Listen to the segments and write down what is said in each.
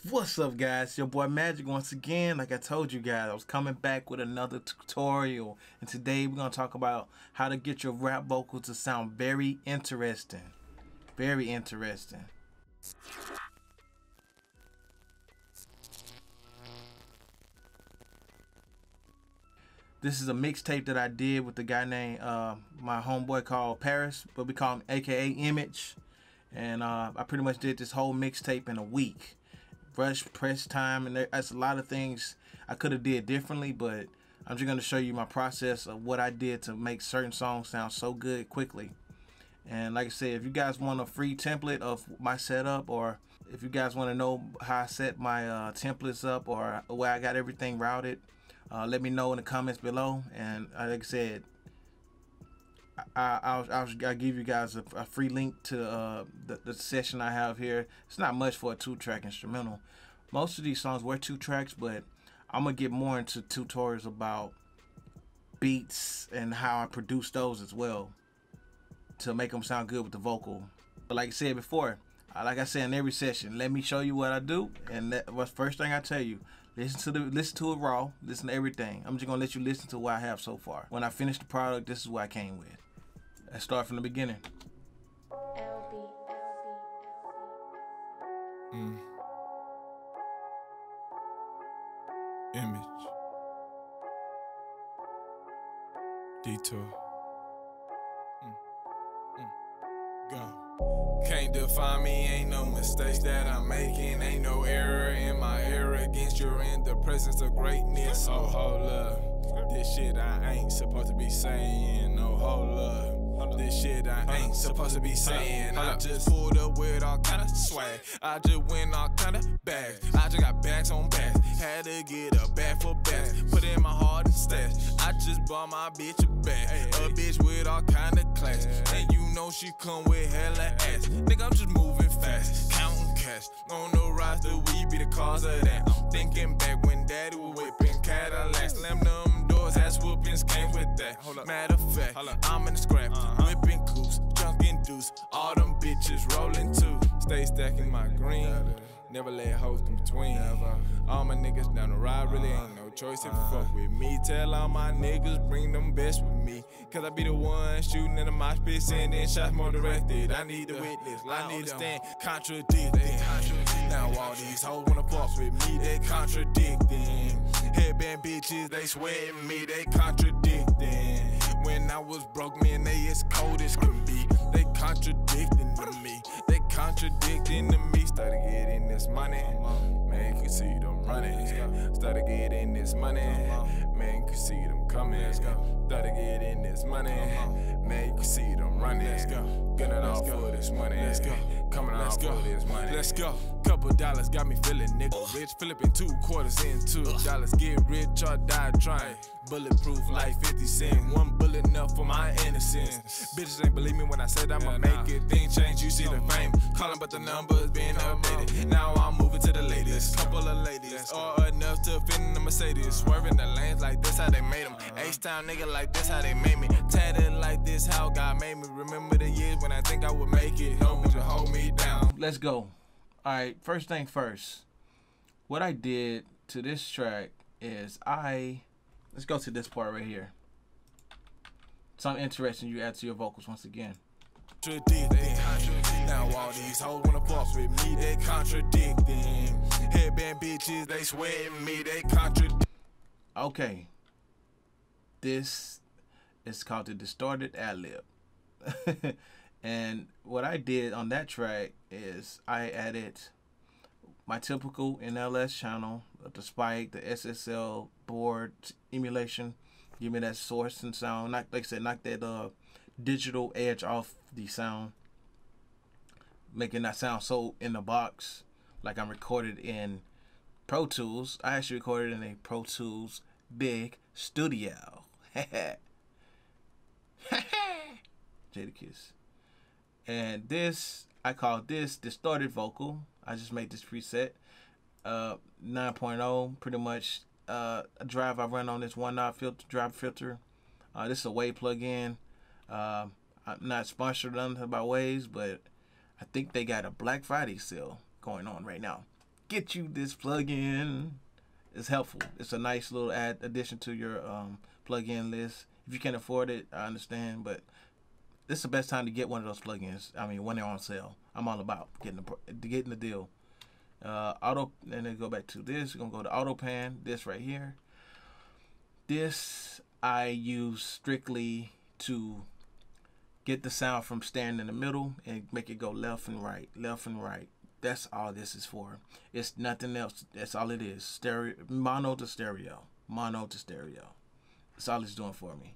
What's up, guys? Your boy Magic once again. Like I told you guys, I was coming back with another tutorial, and today we're gonna talk about how to get your rap vocals to sound very interesting. Very interesting. This is a mixtape that I did with the guy named my homeboy called Paris, but we call him AKA Image. And I pretty much did this whole mixtape in a week. Rush press time, and that's a lot of things I could have did differently, but I'm just going to show you my process of what I did to make certain songs sound so good quickly. And like I said, if you guys want a free template of my setup, or if you guys want to know how I set my templates up, or where I got everything routed, let me know in the comments below. And like I said, I'll give you guys a free link to the session I have here. It's not much for a 2-track instrumental. Most of these songs were 2 tracks, but I'm gonna get more into tutorials about beats and how I produce those as well to make them sound good with the vocal. But like I said before, like I said in every session, let me show you what I do, and that was first thing I tell you. Listen to it raw. Listen to everything. I'm just gonna let you listen to what I have so far. When I finish the product, this is what I came with. Let's start from the beginning. Image. Detour. Go. Can't define me, ain't no mistakes that I'm making, ain't no error in my arrogance. You're in the presence of greatness. Oh, hold up. This shit I ain't supposed to be saying. No, hold up. This shit I ain't supposed to be saying. I just pulled up with all kind of swag. I just went all kind of bags. I just got bags on bags. Had to get a bag for bags. Put in my heart and stash. I just bought my bitch a bag. A bitch with all kind of class. And you know she come with hella ass. Nigga, I'm just moving fast. Counting cash. On the roster, we be the cause of that. I'm thinking back when daddy was whipping Cadillacs. Slam them doors, ass whoopings came with that. Matter of fact, I'm in the scrap. Whipping coops, junkin' deuce, all them bitches rolling too. Stay stacking my green, never let hoes in between. All my niggas down the ride, really ain't no choice if you fuck with me. Tell all my niggas, bring them best with me. Cause I be the one shooting in the mosh pit, sending shots more directed. I need a witness, I need to stand contradicting. Now all these hoes wanna fuck with me, they contradicting. Headband bitches, they sweating me, they contradicting. When I was broke, man, they as cold as can be. They contradicting to me. They contradicting to me. Started getting this money. Man, you can see them running. Started getting this money. Man, you can see them coming. Started getting this money. Man, you can see them running. Gunning off for this money. Coming off for this money. Let's go. Couple dollars got me feeling nigga rich. Flipping 2 quarters into $2. Get rich or die trying. Bulletproof like 50 cent. One bullet enough for my innocence. Bitches ain't believe me when I said I'ma make it. Things change, you see the fame. Calling but the numbers being updated. Now I'm moving to the latest. Couple of ladies, or enough to fit in the Mercedes. Swerving the lanes like this, how they made them. H-Town nigga like this, how they made me. Tatted like this, how God made me. Remember the years when I think I would make it. No bitch will hold me down. Let's go. Alright, first thing first. What I did to this track is let's go to this part right here. Something interesting you add to your vocals once again. Now all these hoes wanna fuck with me, they contradicting. Headband bitches, they sweating me, they contradicting. Okay. This is called the distorted ad-lib. And what I did on that track is I added my typical NLS channel, the spike, the SSL board emulation, give me that source and sound. Like I said, knock that digital edge off the sound, making that sound so in the box, like I'm recorded in Pro Tools. I actually recorded in a Pro Tools big studio. Jadakiss. And this, I call this distorted vocal. I just made this preset 9.0, pretty much a drive I run on this 1-knob filter, drive filter. This is a Wave plugin. I'm not sponsored by Waves, but I think they got a Black Friday sale going on right now. get you this plugin. It's helpful. It's a nice little addition to your plugin list. If you can't afford it, I understand, but this is the best time to get one of those plugins. I mean, when they're on sale. I'm all about getting the deal. And then go back to this. We're gonna go to auto pan. This right here. This I use strictly to get the sound from standing in the middle and make it go left and right, left and right. That's all this is for. It's nothing else. That's all it is. Stereo, mono to stereo, mono to stereo. That's all it's doing for me.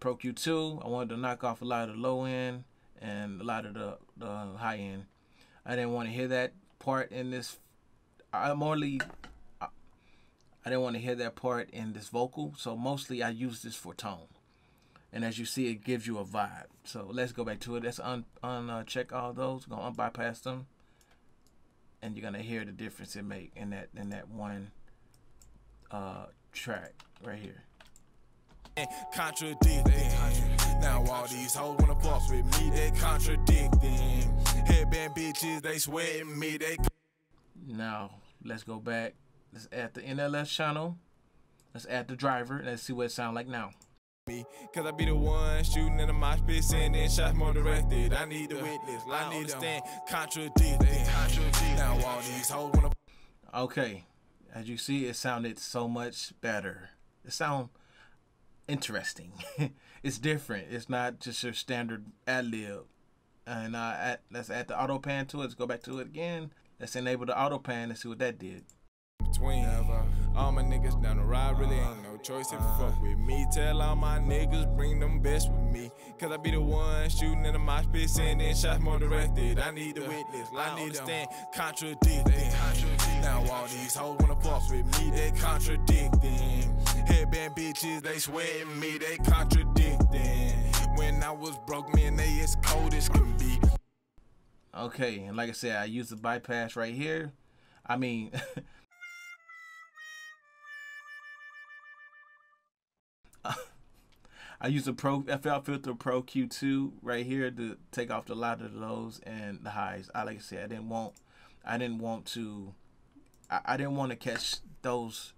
Pro Q2, I wanted to knock off a lot of the low end and a lot of the high end. I didn't want to hear that part in this. I didn't want to hear that part in this vocal, so mostly I use this for tone. And as you see, it gives you a vibe. So let's go back to it. Let's check all those. We're gonna bypass them, and you're gonna hear the difference it make in that one track right here. Contradicting. Now all these hoes wanna fuck with me, they contradicting. Headband bitches, they sweating me, they. Now let's go back. Let's add the NLS channel. Let's add the driver. Let's see what it sounds like now. Cause I be the one shooting in the mosh pit, sending shots more directed. I need the witness, I need to stand contradicting. Now all these hoes wanna. Okay, as you see, it sounded so much better. It sounds interesting. It's different. It's not just your standard ad lib. And let's add the auto pan to it. Let's go back to it again. Let's enable the auto pan and see what that did. Between all my niggas down the ride, really ain't no choice if you fuck with me. Tell all my niggas bring them best with me. Cause I be the one shooting in the mosh pit, sending shots more directed. I need the witness, I need to stand contradicting. Now all these hoes wanna fuck with me, they contradicting. Headband bitches, they sweating me, they contradicting. When I was broke, man, they as cold as can be. Okay, and like I said, I use the bypass right here. I mean, I use the FL Filter Pro Q2 right here to take off a lot of the lows and the highs. Like I said, I didn't want to catch those.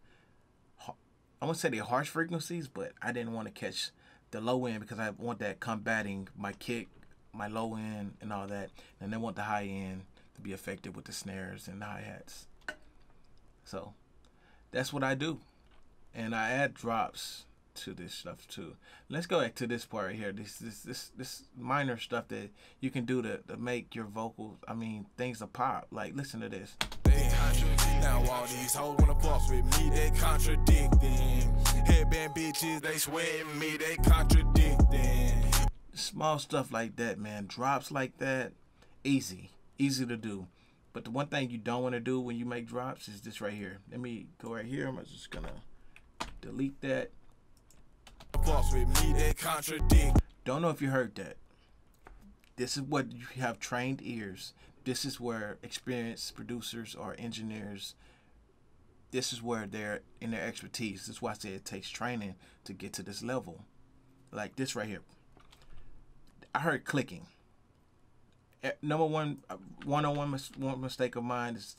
I won't say they're harsh frequencies, but I didn't want to catch the low end because I want that combating my kick, my low end, and all that, and I want the high end to be effective with the snares and the hi-hats. So that's what I do, and I add drops to this stuff too. Let's go back to this part right here. This minor stuff that you can do to make your vocals, I mean, things to pop. Like, listen to this. Now all these hoes wanna fuck with me, they contradicting. Headband bitches, they sweating me, they contradicting. Small stuff like that, man. Drops like that, easy to do. But the one thing you don't want to do when you make drops is this right here. Let me go right here. I'm just gonna delete that. Don't know if you heard that. This is what you have trained ears. This is where experienced producers or engineers, this is where they're in their expertise. That's why I say it takes training to get to this level. Like this right here. I heard clicking. Number one, one mistake of mine is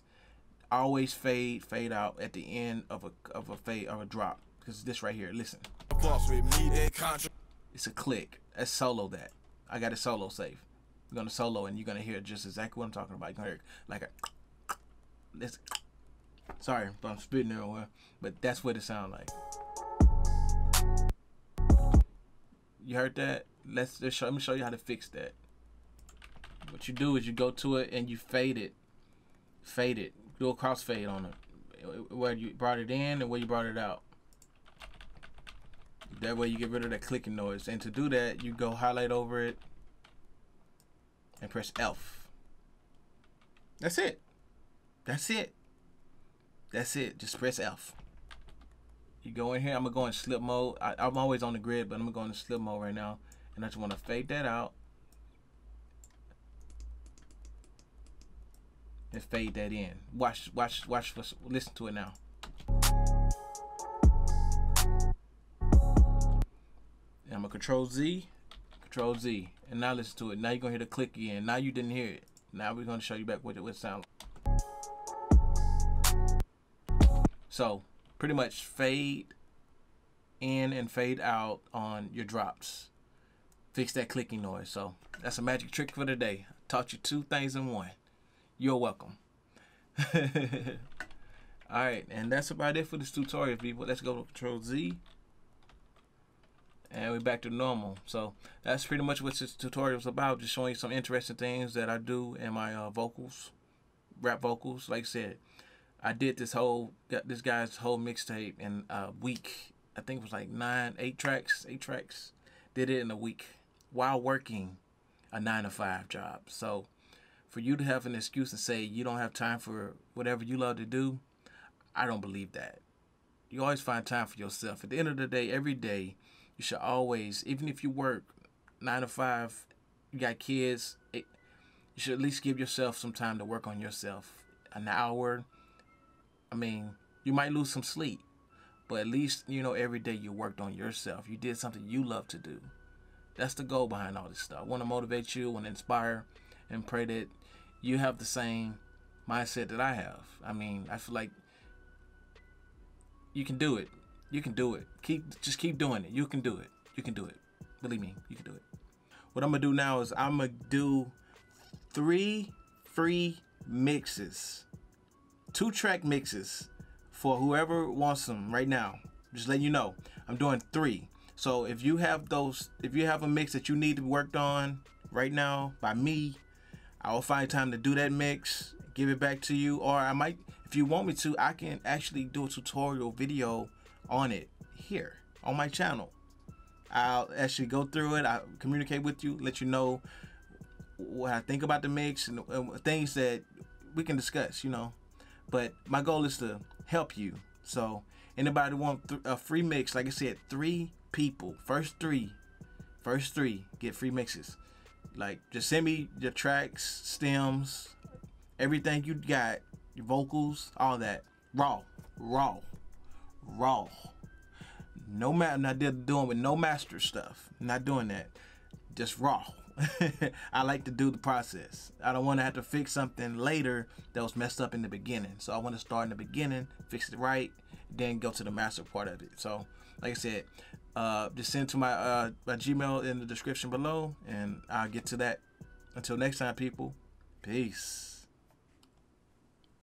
always fade out at the end of a drop. Because this right here, listen. It's a click. Let's solo that. I got a solo save. You're gonna solo and you're gonna hear just exactly what I'm talking about. You're gonna hear like a this. Sorry if I'm spitting everywhere, but that's what it sounds like. You heard that? Let me show you how to fix that. What you do is you go to it and you fade it. Do a crossfade on it. Where you brought it in and where you brought it out. That way you get rid of that clicking noise. And to do that, you go highlight over it and press F. That's it. That's it. That's it. Just press F. You go in here. I'm going to go in slip mode. I'm always on the grid, but I'm going to go in slip mode right now. And I just want to fade that out. And fade that in. Watch, listen to it now. And I'm going to Control Z. And now listen to it. Now you're going to hear the click again. Now you didn't hear it. Now we're going to show you back what it would sound like. So pretty much fade in and fade out on your drops. Fix that clicking noise. So that's a magic trick for the day. Taught you 2 things in 1. You're welcome. Alright, and that's about it for this tutorial, people. Let's go to Control Z. And we're back to normal. So that's pretty much what this tutorial is about. Just showing you some interesting things that I do in my vocals, rap vocals. Like I said, I did this guy's whole mixtape in a week. I think it was like 8 tracks. Did it in a week while working a 9-to-5 job. So for you to have an excuse and say you don't have time for whatever you love to do, I don't believe that. You always find time for yourself. At the end of the day, every day, you should always, even if you work 9 to 5, you got kids, you should at least give yourself some time to work on yourself. An hour. I mean, you might lose some sleep, but at least, you know, every day you worked on yourself. You did something you love to do. That's the goal behind all this stuff. I want to motivate you, want to inspire, and pray that you have the same mindset that I have. I mean, I feel like you can do it. You can do it. Just keep doing it. You can do it. You can do it. Believe me, you can do it. What I'm gonna do now is I'm gonna do 3 free mixes, 2-track mixes for whoever wants them right now. Just letting you know, I'm doing 3. So if you have a mix that you need to be worked on right now by me, I will find time to do that mix, give it back to you, or I might, if you want me to, I can actually do a tutorial video on it here on my channel. I'll actually go through it, I'll communicate with you, let you know what I think about the mix and things that we can discuss, you know. But my goal is to help you. So anybody want a free mix, like I said, 3 people, first three get free mixes. Like, just send me your tracks, stems, everything you got, your vocals, all that, raw. No, I'm not doing with no master stuff. I'm not doing that. Just raw. I like to do the process. I don't want to have to fix something later that was messed up in the beginning. So I want to start in the beginning, fix it right, then go to the master part of it. So, like I said, just send to my Gmail in the description below, and I'll get to that. Until next time, people. Peace.